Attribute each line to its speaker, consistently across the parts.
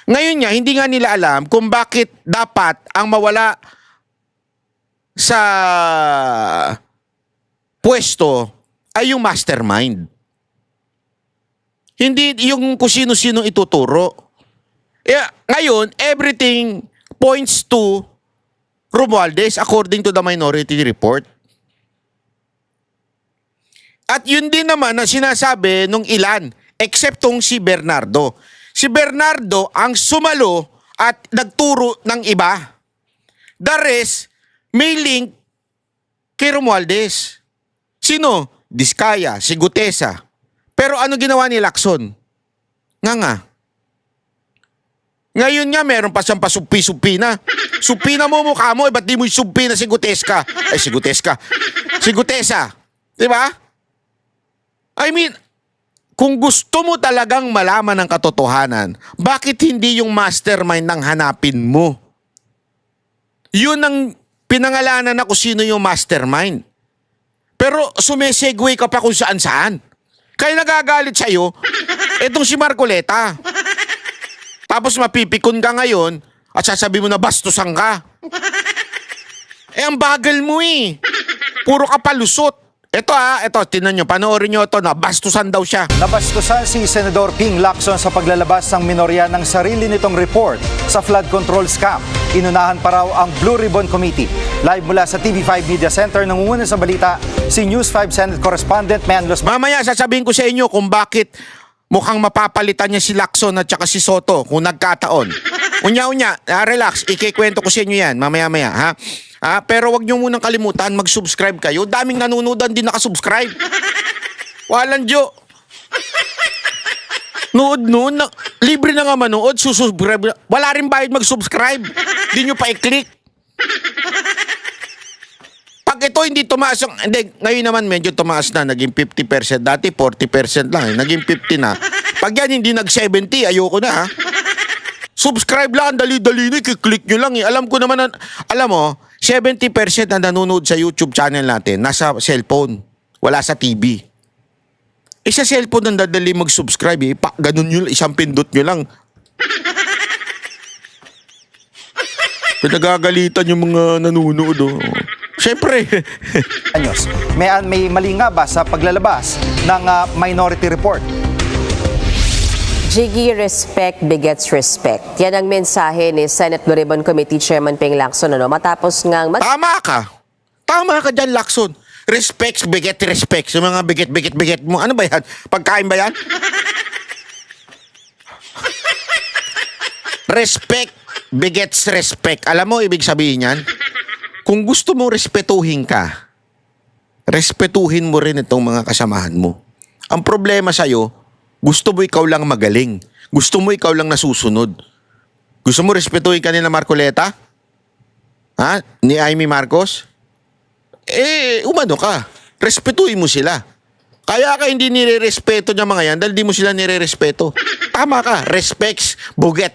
Speaker 1: Ngayon nga, hindi nga nila alam kung bakit dapat ang mawala sa pwesto ay yung mastermind. Hindi yung kung sino-sino ituturo. Ngayon, everything points to Romualdez according to the minority report. At yun din naman ang sinasabi nung ilan, except tong si Bernardo. Si Bernardo ang sumalo at nagturo ng iba. The rest, may link kay Romualdez. Sino? Diskaya, si Gutesa. Pero ano ginawa ni Lacson? Nga. Ngayon nga, meron pa siyang pasupi-supi na. Supi na mo mukha mo, ba't di mo supi na si Gutesa? Si Gutesa. Diba? I mean, kung gusto mo talagang malaman ang katotohanan, bakit hindi yung mastermind ang hanapin mo? Yun ang pinangalanan na kung sino yung mastermind. Pero sumisegue ka pa kung saan-saan. Kaya nagagalit sa'yo, etong si Marcoleta. Tapos mapipikon ka ngayon at sasabihin mo na bastusan ka. Ang bagal mo eh. Puro ka palusot. Ito, tinan nyo, panoorin nyo ito na bastusan daw siya.
Speaker 2: Nabastusan si Senador Ping Lacson sa paglalabas ng minorya ng sarili nitong report sa flood control scam. Inunahan pa raw ang Blue Ribbon Committee. Live mula sa TV5 Media Center, nangunguna sa balita si News 5 Senate Correspondent Mayan Los.
Speaker 1: Mamaya sasabihin ko sa inyo kung bakit mukhang mapapalitan niya si Lacson at saka si Soto kung nagkataon. Unya, relax, ikikwento ko sa inyo yan mamaya-maya, ha? Pero wag niyo munang kalimutan, mag-subscribe kayo. Daming nanunood din nakasubscribe. Walang Diyo. Nood noon, libre na nga manood, susubscribe. Wala rin bayad mag-subscribe. Hindi nyo pa i-click. Pag ito hindi tumaas, ngayon naman medyo tumaas na, naging 50%. Dati 40% lang, naging 50 na. Pag yan hindi nag-70, ayoko na ha. Subscribe lang, dali-dali na, i-click nyo lang. Alam ko naman, alam mo, 70% na nanonood sa YouTube channel natin, nasa cellphone, wala sa TV. Sa cellphone ang dadali mag-subscribe ganun nyo, isang pindot nyo lang. Pinagagalitan yung mga nanonood. Siyempre.
Speaker 2: May mali nga ba sa paglalabas ng minority report?
Speaker 3: Jiggy, respect begets respect. Yan ang mensahe ni Senate Blue Ribbon Committee Chairman Ping Lacson. Matapos ngang
Speaker 1: Tama ka dyan, Lacson. Respect beget respect. Sa mga beget mo. Ano ba yan? Pagkain ba yan? Respect begets respect. Alam mo ibig sabihin yan? Kung gusto mo respetuhin ka, respetuhin mo rin itong mga kasamahan mo. Ang problema sa'yo, gusto mo ikaw lang magaling. Gusto mo ikaw lang nasusunod. Gusto mo respetuhin ka nila Marcoleta? Ni Amy Marcos? Umano ka. Respetuhin mo sila. Kaya ka hindi nire-respeto niya mga yan dahil di mo sila nire-respeto. Tama ka. Respects, buget.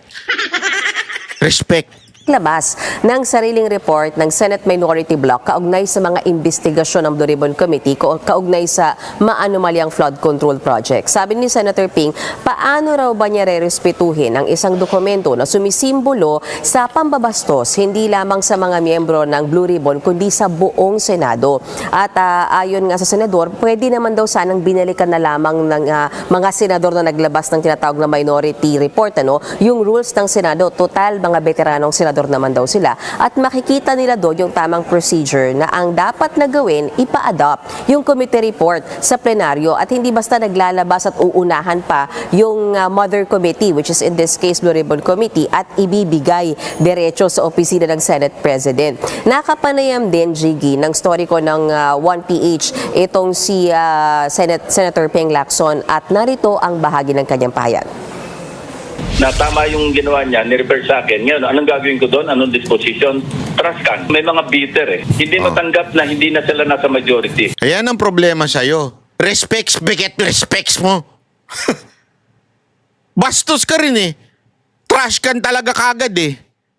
Speaker 1: Respect.
Speaker 3: labas ng sariling report ng Senate Minority Bloc kaugnay sa mga investigasyon ng Blue Ribbon Committee kaugnay sa maanomalyang flood control project. Sabi ni Senator Ping, paano raw ba niya rerespetuhin ang isang dokumento na sumisimbolo sa pambabastos hindi lamang sa mga miyembro ng Blue Ribbon kundi sa buong Senado. At ayon nga sa senador, pwede naman daw sanang binalikan na lamang ng mga senador na naglabas ng tinatawag na minority report, yung rules ng Senado. Total, mga veteranong senador naman daw sila. At makikita nila doon yung tamang procedure na ang dapat na gawin, ipa-adopt yung committee report sa plenaryo at hindi basta naglalabas at uunahan pa yung mother committee, which is in this case Blue Ribbon Committee, at ibibigay diretso sa opisina ng Senate President. Nakapanayam din, Jiggy, ng story ko ng 1PH itong si Senator Ping Lacson at narito ang bahagi ng kanyang pahayag.
Speaker 4: Na tama yung ginawa niya, ni-refer sa akin. Ngayon, anong gagawin ko doon? Anong disposition? Trust can. May mga bitter Hindi matanggap na hindi na sila nasa majority.
Speaker 1: Ayan ang problema sa'yo. Respects, beget, respects mo. Bastos ka rin Trash can talaga kagad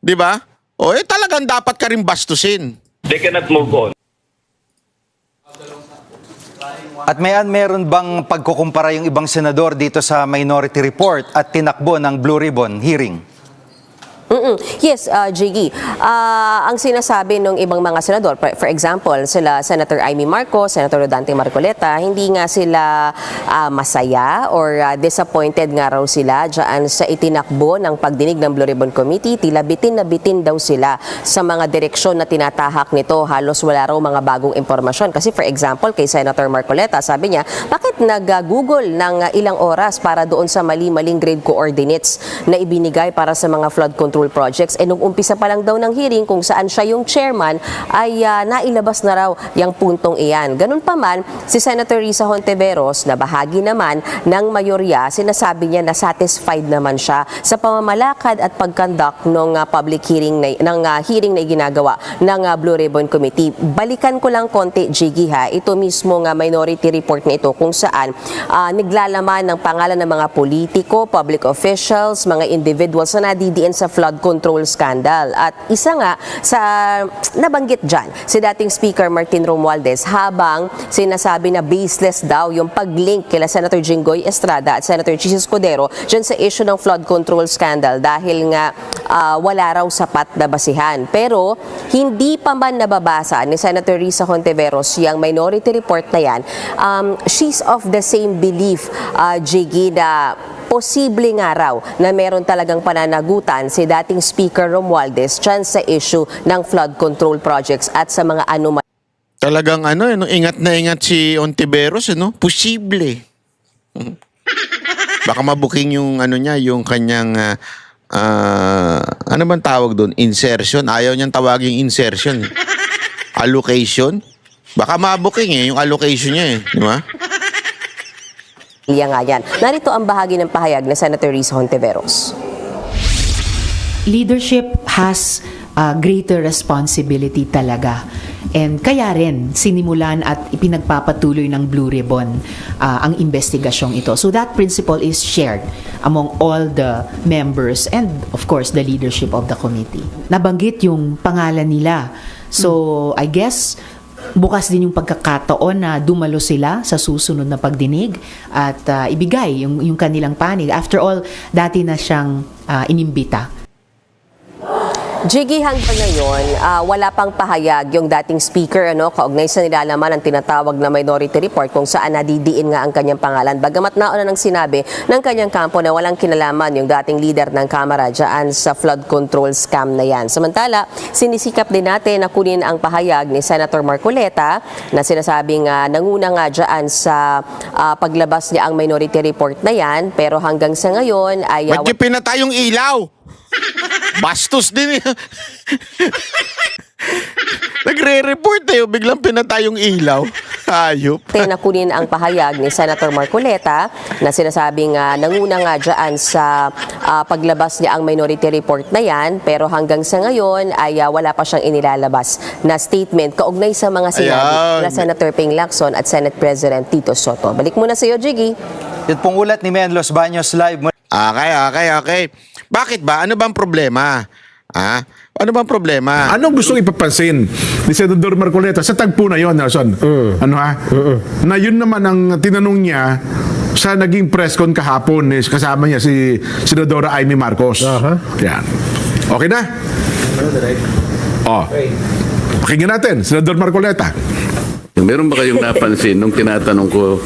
Speaker 1: Di ba? Talagang dapat ka rin bastusin.
Speaker 4: They cannot move on.
Speaker 2: At meron bang pagkukumpara yung ibang senador dito sa minority report at tinakbo ng Blue Ribbon hearing?
Speaker 3: Yes, Jiggy. Ang sinasabi ng ibang mga senador, for example, sila Senator Amy Marcos, Senator Rodante Marcoleta, hindi nga sila masaya or disappointed nga raw sila dyan sa itinakbo ng pagdinig ng Blue Ribbon Committee. Tila bitin na bitin daw sila sa mga direksyon na tinatahak nito. Halos wala raw mga bagong impormasyon. Kasi for example, kay Senator Marcoleta, sabi niya, bakit nag-google ng ilang oras para doon sa mali-maling grade coordinates na ibinigay para sa mga flood control projects? Nung umpisa pa lang daw ng hearing kung saan siya yung chairman ay nailabas na raw yung puntong iyan. Ganun pa man, si Senator Risa Hontiveros na bahagi naman ng mayorya, sinasabi niya na satisfied naman siya sa pamamalakad at pagkandak ng public hearing hearing na ginagawa ng Blue Ribbon Committee. Balikan ko lang konti, Jiggy, ha. Ito mismo nga minority report na ito kung saan naglalaman ng pangalan ng mga politiko, public officials, mga individuals na nadidiin sa flood control scandal. At isa nga sa nabanggit dyan, si dating Speaker Martin Romualdez, habang sinasabi na baseless daw yung pag-link kila Senator Jinggoy Estrada at Senator Chis Escudero dyan sa issue ng flood control scandal dahil nga wala raw sapat na basihan. Pero hindi pa man nababasa ni Senator Risa Hontiveros yung minority report na yan. She's of the same belief, Jiggy, na posible nga raw na meron talagang pananagutan si dating Speaker Romualdez dyan sa issue ng flood control projects at sa mga anomaly.
Speaker 1: Talagang ingat na ingat si Hontiveros, Posible. Baka mabuking yung niya, yung kanyang ano bang tawag doon? Insertion. Ayaw niyang tawagin insertion. Allocation. Baka mabuking yung allocation niya di ba?
Speaker 3: Nga yan. Narito ang bahagi ng pahayag na Senator Risa Hontiveros.
Speaker 5: Leadership has greater responsibility talaga. And kaya rin sinimulan at ipinagpapatuloy ng Blue Ribbon ang investigasyong ito. So that principle is shared among all the members and of course the leadership of the committee. Nabanggit yung pangalan nila. So I guess bukas din yung pagkakataon na dumalo sila sa susunod na pagdinig at ibigay yung kanilang panig. After all, dati na siyang inimbita.
Speaker 3: Jiggy, hanggang ngayon, wala pang pahayag yung dating speaker kaugnay sa nilalaman ng tinatawag na minority report kung saan nadidiin nga ang kanyang pangalan. Bagamat nauna nang sinabi ng kanyang kampo na walang kinalaman yung dating leader ng Kamara dyan sa flood control scam na yan. Samantala, sinisikap din natin na kunin ang pahayag ni Senator Marcoleta na sinasabing nanguna nga dyan sa paglabas niya ang minority report na yan, pero hanggang sa ngayon ay...
Speaker 1: Ba't yung pinatay yung ilaw? Bastos din Nagre-report biglang pinatay yung ilaw. Hayop.
Speaker 3: Nakunin ang pahayag ni Senator Marcoleta na sinasabing nanguna nga dyan sa paglabas niya ang minority report na yan, pero hanggang sa ngayon ay wala pa siyang inilalabas na statement kaugnay sa mga sinabi na Senator Ping Lacson at Senate President Tito Soto. Balik muna sa iyo, Jiggy.
Speaker 2: Yun pong ulat ni Men Los Baños live.
Speaker 1: Okay. Bakit ba? Ano bang problema? Ano bang problema?
Speaker 6: Anong gustong ipapansin ni Senador Marcoleta sa tagpo na yon, Nelson? Na yun naman ang tinanong niya sa naging press con kahapon, kasama niya si Senadora Amy Marcos. Yan. Okay na? Pakinggan natin, Senador Marcoleta.
Speaker 7: Meron ba kayong napansin nung tinatanong ko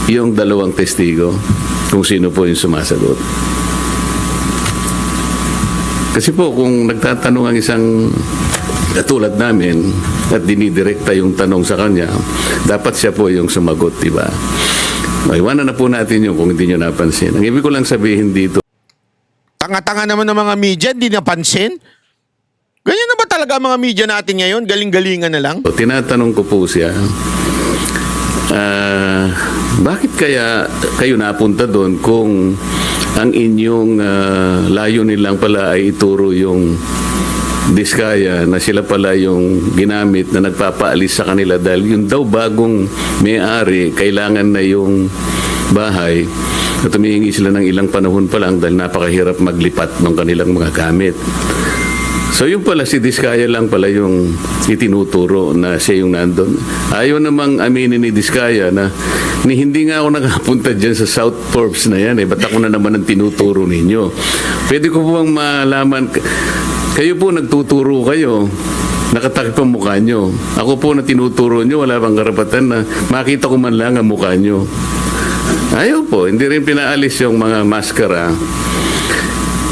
Speaker 7: yung dalawang testigo kung sino po yung sumasagot? Kasi po, kung nagtatanong ang isang katulad namin at dinidirekta yung tanong sa kanya, dapat siya po yung sumagot, diba? Iwanan na po natin yun kung hindi nyo napansin. Ang ibig ko lang sabihin dito,
Speaker 1: Tanga-tanga naman ng mga media, hindi napansin? Ganyan na ba talaga ang mga media natin ngayon? Galing-galingan na lang?
Speaker 7: tinatanong ko po siya, bakit kaya kayo napunta doon kung ang inyong layunin lang pala ay ituro yung diskaya na sila pala yung ginamit na nagpapaalis sa kanila dahil yung daw bagong may-ari kailangan na yung bahay at humihingi sila ng ilang panahon pa lang dahil napakahirap maglipat ng kanilang mga gamit. So yung pala si Diskaya lang pala yung itinuturo na siya yung nandun. Ayaw namang aminin ni Diskaya na hindi nga ako nakapunta dyan sa South Forbes na yan eh. Ba't ako na naman ang tinuturo ninyo? Pwede ko po bang malaman, kayo po nagtuturo kayo, nakatakip ang mukha nyo. Ako po na tinuturo nyo, wala bang karapatan na makita ko man lang ang mukha nyo. Ayaw po, hindi rin pinaalis yung mga maskara.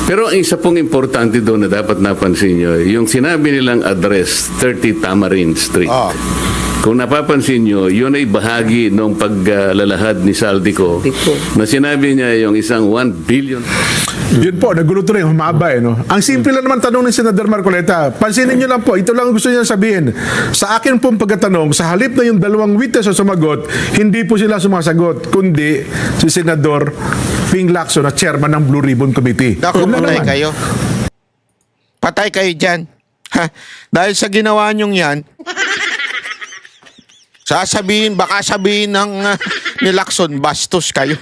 Speaker 7: Pero ang isa pong importante doon na dapat napansin nyo, yung sinabi nilang address, 30 Tamarind Street. Kung napapansin nyo, yun ay bahagi ng paglalahad ni Saldico na sinabi niya yung isang 1 billion.
Speaker 6: Yun po, nagulo tuloy, humaba eh, no? Ang simple lang naman tanong ni Senador Marcoleta, pansinin nyo lang po, ito lang ang gusto niya sabihin. Sa akin pong pagkatanong, sa halip na yung dalawang witness na sumagot, hindi po sila sumasagot, kundi si Senador Ping Lacson na chairman ng Blue Ribbon Committee.
Speaker 1: Naku,
Speaker 6: Yun lang
Speaker 1: patay
Speaker 6: naman.
Speaker 1: kayo. Patay kayo dyan. Ha? Dahil sa ginawa nyong yan, baka sabihin ng ni Lacson, bastos kayo.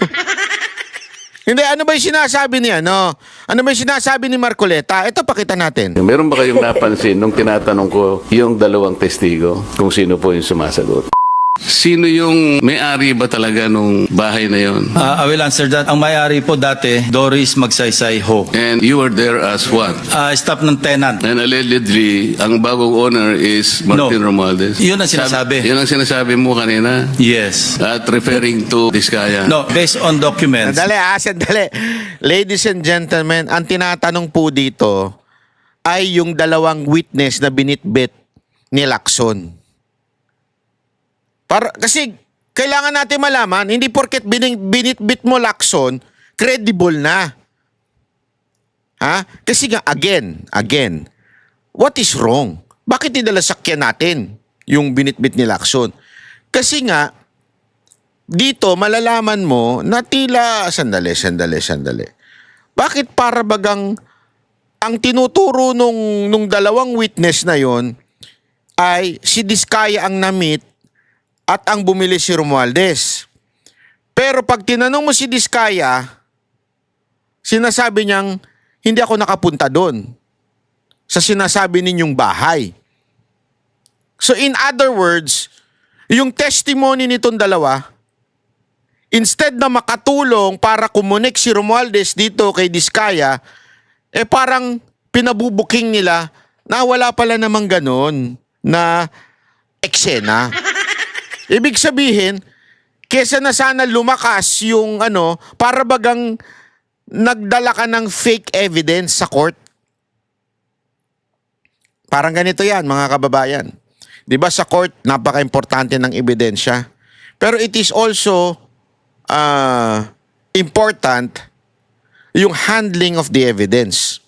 Speaker 1: Hindi, ano ba yung sinasabi niya, no? Ano ba yung sinasabi ni Marcoleta? Ito, pakita natin.
Speaker 7: Meron ba kayong napansin nung tinatanong ko yung dalawang testigo kung sino po yung sumasagot? Sino yung may-ari ba talaga nung bahay na yon?
Speaker 8: I will answer that. Ang may-ari po dati, Doris Magsaysay Ho.
Speaker 7: And you were there as what?
Speaker 8: Staff ng tenant.
Speaker 7: And allegedly, ang bagong owner is Martin
Speaker 8: No.
Speaker 7: Romualdez.
Speaker 8: Yun ang sinasabi.
Speaker 7: Yun ang sinasabi mo kanina?
Speaker 8: Yes.
Speaker 7: At referring to Diskaya?
Speaker 8: No, based on documents.
Speaker 1: Sandali. Ladies and gentlemen, ang tinatanong po dito ay yung dalawang witness na binitbit ni Lacson. Kasi kailangan natin malaman, hindi porket binitbit mo Lacson, credible na. Ha? Kasi nga, again, what is wrong? Bakit nila sakyan natin yung binitbit ni Lacson? Kasi nga, dito malalaman mo na tila, sandali. Bakit para bagang ang tinuturo nung dalawang witness na yon ay si Diskaya ang na-meet at ang bumili si Romualdez. Pero pag tinanong mo si Diskaya, sinasabi niyang, hindi ako nakapunta doon sa sinasabi ninyong bahay. So in other words, yung testimony nitong dalawa, instead na makatulong para kumunik si Romualdez dito kay Diskaya, parang pinabubuking nila na wala pala namang ganon na eksena. Ibig sabihin, kesa na sana lumakas yung para bagang nagdala ka ng fake evidence sa court. Parang ganito yan, mga kababayan. Di ba sa court, napaka-importante ng ebidensya. Pero it is also important yung handling of the evidence.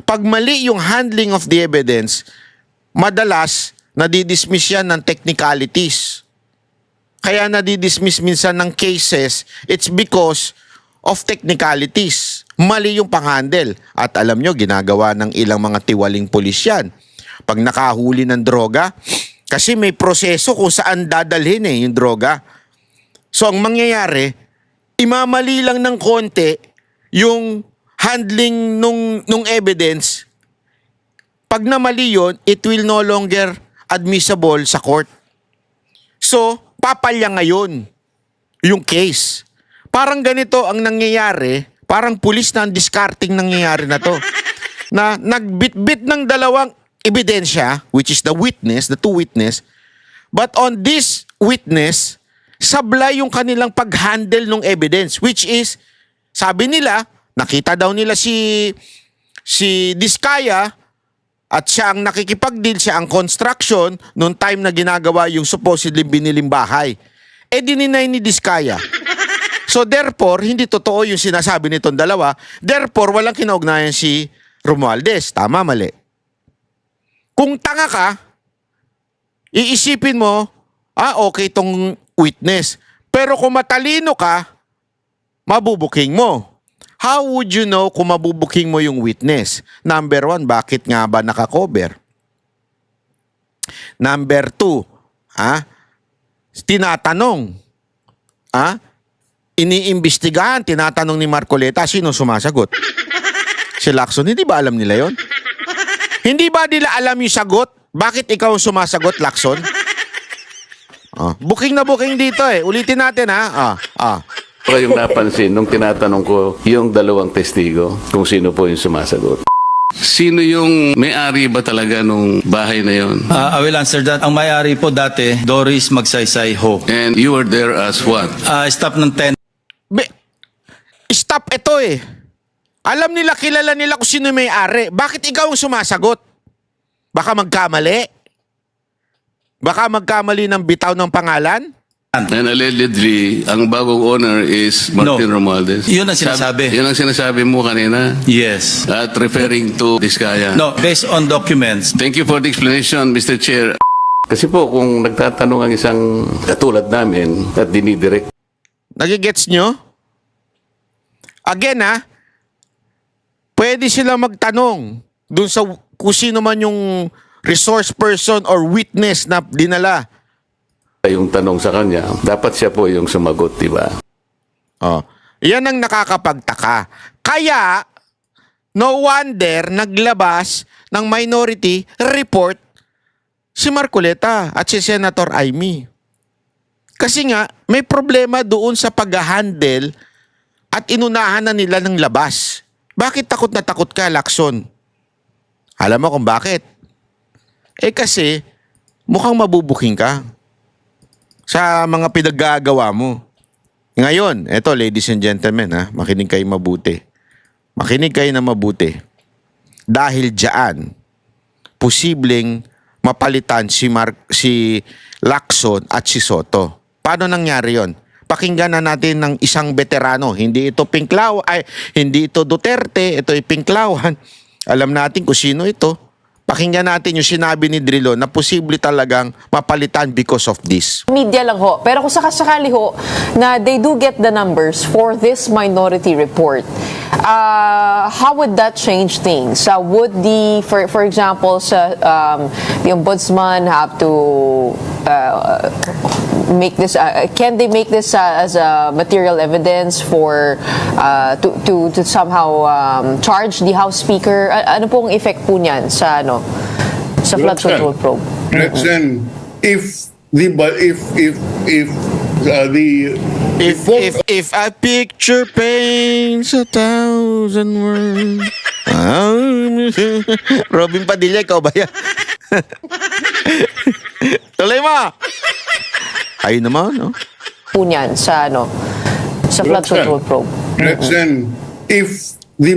Speaker 1: Pag mali yung handling of the evidence, madalas nadidismiss yan ng technicalities. Kaya nadidismiss minsan ng cases, it's because of technicalities. Mali yung panghandle. At alam nyo, ginagawa ng ilang mga tiwaling pulis yan. Pag nakahuli ng droga, kasi may proseso kung saan dadalhin yung droga. So ang mangyayari, imamali lang ng konti yung handling nung evidence. Pag namali yun, it will no longer admissible sa court. So, papalya ngayon yung case. Parang ganito ang nangyayari, parang pulis na ang discarding nangyayari na to. Na nagbitbit ng dalawang ebidensya, which is the witness, the two witness, but on this witness, sablay yung kanilang pag-handle ng evidence, which is, sabi nila, nakita daw nila si Diskaya, at siya ang nakikipag-deal, siya ang construction noong time na ginagawa yung supposedly biniling bahay. Dininay ni Diskaya. So therefore, hindi totoo yung sinasabi nitong dalawa. Therefore, walang kinaugnayan si Romualdez. Tama, mali. Kung tanga ka, iisipin mo, okay tong witness. Pero kung matalino ka, mabubuking mo. How would you know kung mabubuking mo yung witness? Number 1, bakit nga ba nakakover? Number 2, tinatanong. Iniimbestigahan, tinatanong ni Marcoleta, sino sumasagot? Si Lacson, hindi ba alam nila yon? Hindi ba nila alam yung sagot? Bakit ikaw ang sumasagot, Lacson? Booking na booking dito eh. Ulitin natin ha.
Speaker 7: Ko yung napansin nung tinatanong ko yung dalawang testigo kung sino po yung sumasagot. Sino yung may-ari ba talaga nung bahay na yon?
Speaker 8: I will answer that. Ang may-ari po dati, Doris Magsaysay Ho.
Speaker 7: And you were there as what?
Speaker 8: Staff ng 10.
Speaker 1: Stop ito eh. Alam nila, kilala nila kung sino yung may-ari. Bakit ikaw ang sumasagot? Baka magkamali? Baka magkamali ng bitaw ng pangalan?
Speaker 7: And allegedly, ang bagong owner is Martin
Speaker 8: No.
Speaker 7: Romualdez.
Speaker 8: Yun ang sinasabi.
Speaker 7: Yun ang sinasabi mo kanina.
Speaker 8: Yes.
Speaker 7: At referring to Diskaya.
Speaker 8: No, based on documents.
Speaker 7: Thank you for the explanation, Mr. Chair. Kasi po, kung nagtatanong ang isang katulad namin at dinidirect.
Speaker 1: Nagigets nyo? Again pwede sila magtanong dun sa kung sino man yung resource person or witness na dinala.
Speaker 7: Yung tanong sa kanya, dapat siya po yung sumagot, di ba?
Speaker 1: Yan ang nakakapagtaka. Kaya, no wonder naglabas ng minority report si Marcoleta at si Senator Amy. Kasi nga, may problema doon sa pag-handle at inunahan na nila ng labas. Bakit takot na takot ka, Lacson? Alam mo kung bakit? Kasi, mukhang mabubuking ka sa mga pinaggagawa mo. Ngayon, eto ladies and gentlemen, makinig kayo mabuti. Makinig kayo na mabuti. Dahil diyan, posibleng mapalitan si Lacson at si Soto. Paano nangyari yon? Pakinggan na natin ng isang veterano. Hindi ito Pinklaw, hindi ito Duterte, ito ay Pinklawan. Alam natin kung sino ito. Pakinggan natin yung sinabi ni Drilon na posible talagang mapalitan because of this.
Speaker 9: Media lang ho. Pero kung sakasakali ho na they do get the numbers for this minority report, how would that change things? Would for example, the ombudsman have to make this? Can they make this as a material evidence for to somehow charge the House Speaker? Ano pong effect po niyan sa sa flood control probe?
Speaker 10: Then, if
Speaker 1: a picture paints 1,000 words. Robin Padilla, ikaw ba yan? Tuloy mo! Ayun naman, no?
Speaker 9: Po niyan sa sa flood control probe.
Speaker 10: then if the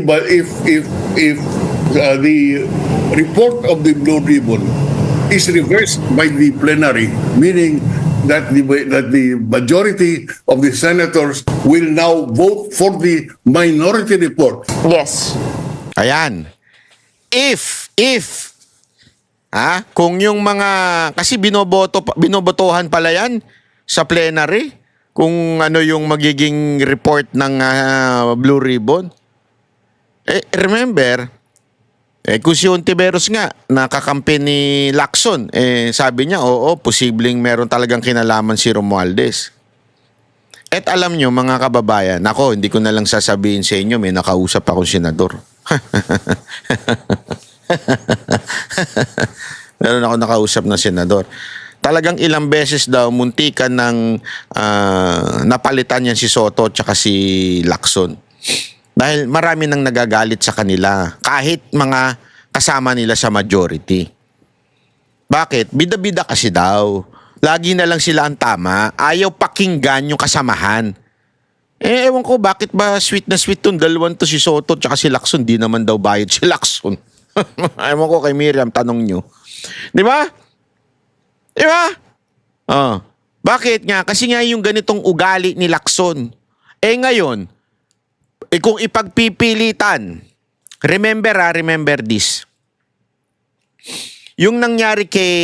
Speaker 10: report of the Blue Ribbon is reversed by the plenary, meaning that the majority of the senators will now vote for the minority report.
Speaker 9: Yes.
Speaker 1: Ayan. If kung yung mga, kasi binobotohan pala yan sa plenary, kung ano yung magiging report ng Blue Ribbon. Remember, kung si Ontiveros nga, nakakampi ni Lacson, sabi niya, oo, posibleng meron talagang kinalaman si Romualdez. At alam nyo, mga kababayan, ako, hindi ko na lang sasabihin sa inyo, may nakausap akong senador. Meron ako nakausap na senador. Talagang ilang beses daw, muntikan ng napalitan yan si Soto at si Lacson. Dahil marami nang nagagalit sa kanila, kahit mga kasama nila sa majority. Bakit? Bida-bida kasi daw. Lagi na lang sila ang tama. Ayaw pakinggan yung kasamahan. Ewan ko, bakit ba sweet na sweet tong dalawang to, si Soto at si Lacson? Di naman daw bayad si Lacson. Ewan ko kay Miriam, tanong nyo. Di ba? Di ba? Bakit nga? Kasi nga yung ganitong ugali ni Lacson. Ngayon, kung ipagpipilitan, remember this. Yung nangyari kay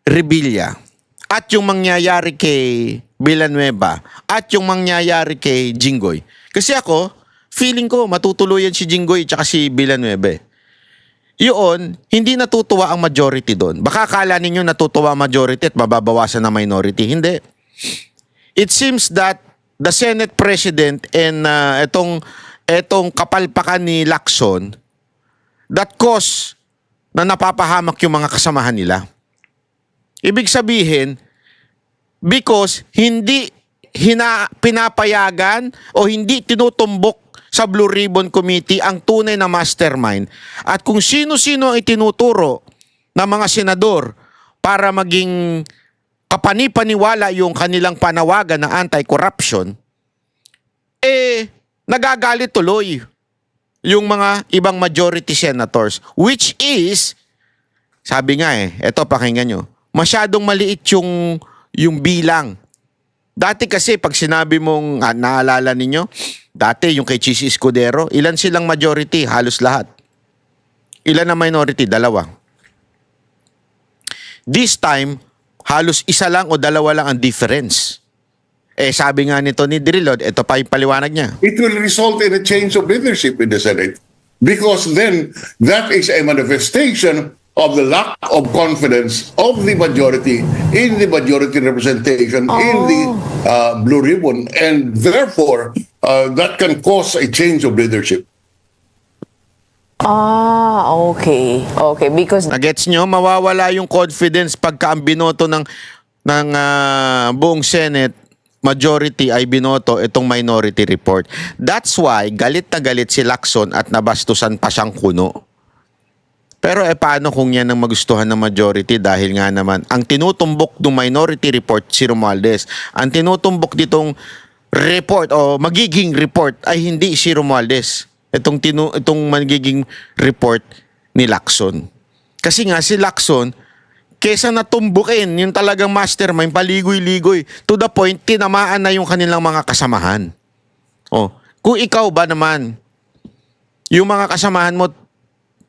Speaker 1: Revilla at yung mangyayari kay Villanueva at yung mangyayari kay Jinggoy. Kasi ako, feeling ko matutuluyan si Jinggoy at si Villanueva. Yun, hindi natutuwa ang majority doon. Baka akala ninyo natutuwa ang majority at mababawasan ang minority. Hindi. It seems that the Senate President and etong kapalpakan ni Lacson that cause na napapahamak yung mga kasamahan nila. Ibig sabihin, because hindi pinapayagan o hindi tinutumbok sa Blue Ribbon Committee ang tunay na mastermind at kung sino-sino ang itinuturo ng mga senador para maging kapani-paniwala yung kanilang panawagan ng anti-corruption, nagagalit tuloy yung mga ibang majority senators, which is, sabi nga eto pakinggan nyo, masyadong maliit yung bilang. Dati kasi pag sinabi mong, naalala ninyo, dati yung kay Chis Escudero, ilan silang majority? Halos lahat. Ilan na minority? 2. This time, halos isa lang o 2 lang ang difference. Sabi nga nito ni Drilod, ito pa yung paliwanag niya.
Speaker 10: It will result in a change of leadership in the Senate because then that is a manifestation of the lack of confidence of the majority in the majority representation in the Blue Ribbon, and therefore that can cause a change of leadership.
Speaker 9: Okay. Because
Speaker 1: Nagets nyo, mawawala yung confidence pagka ang binoto ng buong Senate, majority ay binoto itong minority report. That's why galit na galit si Lacson at nabastusan pa siyang kuno. Pero paano kung yan ang magustuhan ng majority dahil nga naman ang tinutumbok ng minority report si Romualdez. Ang tinutumbok ditong report o magiging report ay hindi si Romualdez. Itong magiging report ni Lacson. Kasi nga si Lacson, kesa natumbukin yung talagang mastermind, paligoy-ligoy, to the point, tinamaan na yung kanilang mga kasamahan. Kung ikaw ba naman, yung mga kasamahan mo,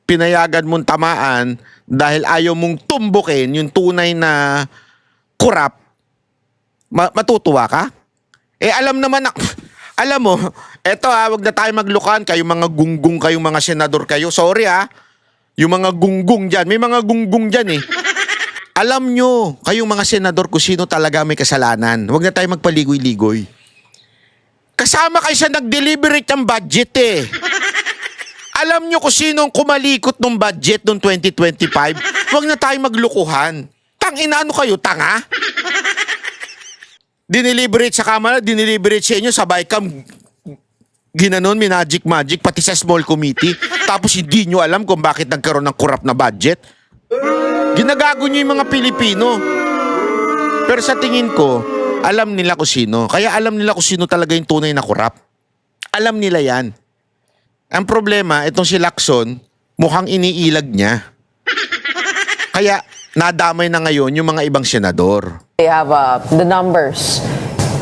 Speaker 1: pinayagan mong tamaan dahil ayaw mong tumbukin yung tunay na kurap, matutuwa ka? Alam naman na, alam mo, eto wag na tayo maglukan, kayong mga gunggong, kayong mga senador kayo, sorry yung mga gunggong dyan, may mga gunggong dyan Alam nyo, kayong mga senador, kung sino talaga may kasalanan. Huwag na tayo magpaligoy-ligoy. Kasama kayo sa nag-deliberate ng budget Alam nyo kung sino ang kumalikot ng budget noong 2025? Huwag na tayo maglukuhan. Tangina, ano kayo, tanga? Dineliberate sa Kamara, dineliberate sa inyo, sabay kam ginanon, magic, pati sa small committee. Tapos hindi nyo alam kung bakit nagkaroon ng corrupt na budget. Ginagago nyo yung mga Pilipino. Pero sa tingin ko, alam nila kung sino. Kaya alam nila kung sino talaga yung tunay na corrupt. Alam nila yan. Ang problema, itong si Lacson, mukhang iniilag niya. Kaya nadamay na ngayon yung mga ibang senador.
Speaker 9: they have the numbers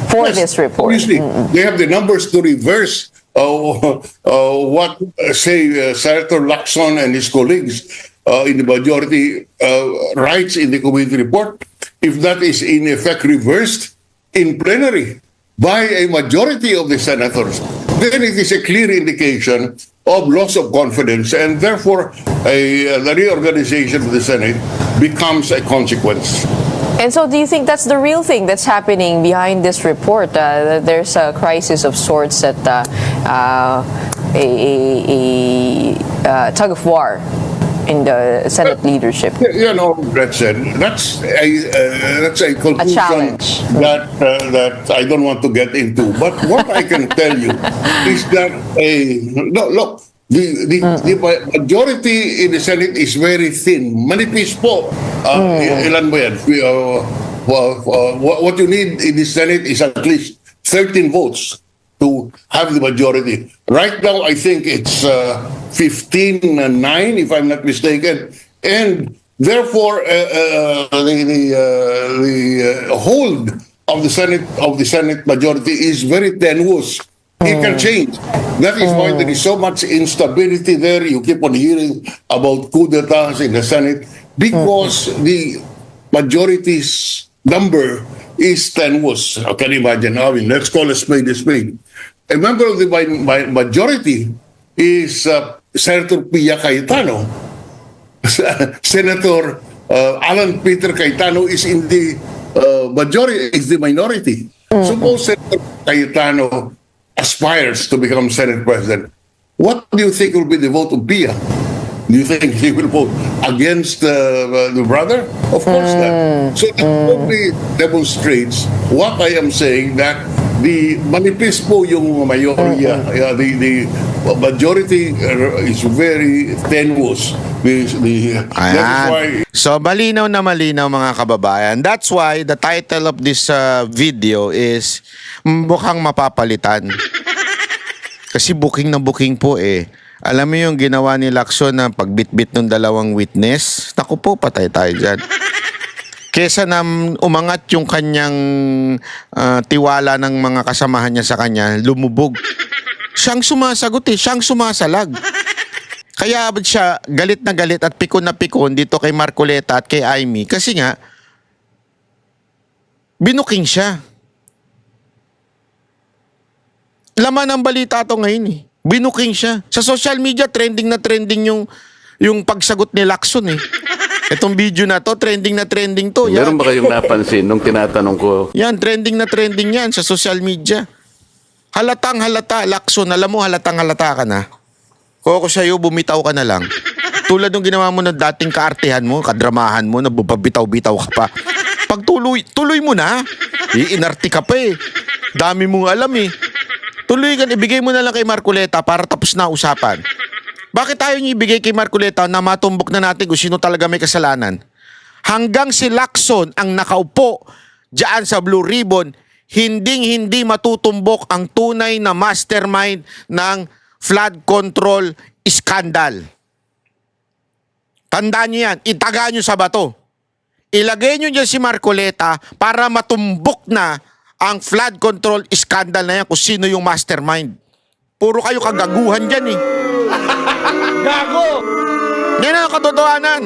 Speaker 9: for this report.
Speaker 10: Obviously, they have the numbers to reverse what, Senator Lacson and his colleagues in the majority writes in the committee report. If that is in effect reversed in plenary by a majority of the senators, then it is a clear indication of loss of confidence, and therefore the reorganization of the Senate becomes a consequence.
Speaker 9: And so do you think that's the real thing that's happening behind this report? That there's a crisis of sorts at a tug of war in the Senate leadership?
Speaker 10: You know, that's a conclusion
Speaker 9: challenge.
Speaker 10: that I don't want to get into. But what I can tell you is that the majority in the Senate is very thin. Manipis po. Ilan ba yan? What you need in the Senate is at least 13 votes to have the majority. Right now, I think it's 15-9, if I'm not mistaken, and therefore the hold of the Senate majority is very tenuous. It can change. That is why there is so much instability there. You keep on hearing about coup d'etats in the Senate because the majority's number is tenuous. Can you imagine? I mean, let's call a spade a spade. A member of the majority is Senator Pia Cayetano. Senator Alan Peter Cayetano is in the majority, is the minority. Suppose Senator Cayetano aspires to become Senate President. What do you think will be the vote of Pia? Do you think he will vote against the brother? Of course not. So that only demonstrates what I am saying, that the manifest po yung mayorya, the majority is very tenuous. That is why
Speaker 1: Ayan. So, malinaw na malinaw mga kababayan. That's why the title of this video is mukhang mapapalitan. Kasi booking na booking po eh. Alam mo yung ginawa ni Lacson na pagbitbit ng dalawang witness? Naku po, patay tayo dyan. Kesa na umangat yung kanyang tiwala ng mga kasamahan niya sa kanya, lumubog. Siyang sumasagot eh, siyang sumasalag. Kaya siya galit na galit at pikon na pikon dito kay Marcoleta at kay Amy kasi nga binuking siya. Laman ng balita to ngayon eh. Binuking siya. Sa social media, trending na trending yung pagsagot ni Lacson eh. Itong video na to, trending na trending to. Yan.
Speaker 7: Meron ba kayong napansin nung tinatanong ko?
Speaker 1: Yan, trending na trending yan sa social media. Halatang halata, Lacson. Alam mo, halatang halata ka na. Kung ako sa'yo, bumitaw ka na lang. Tulad ng ginawa mo ng dating kaartehan mo, kadramahan mo, nabubabitaw-bitaw ka pa. Pag tuloy mo na. Iinarte ka pa eh. Dami mong alam eh. Tuloy ka, ibigay mo na lang kay Marcoleta para tapos na usapan. Bakit tayo niyo ibigay kay Marcoleta na matumbok na natin kung sino talaga may kasalanan? Hanggang si Lacson ang nakaupo dyan sa Blue Ribbon, hindi matutumbok ang tunay na mastermind ng flood control scandal. Tandaan niyo yan, itaga niyo sa bato. Ilagay niyo dyan si Marcoleta para matumbok na ang flood control scandal na yan kung sino yung mastermind. Puro kayo kagaguhan dyan eh. Gago! Yan ang katotohanan.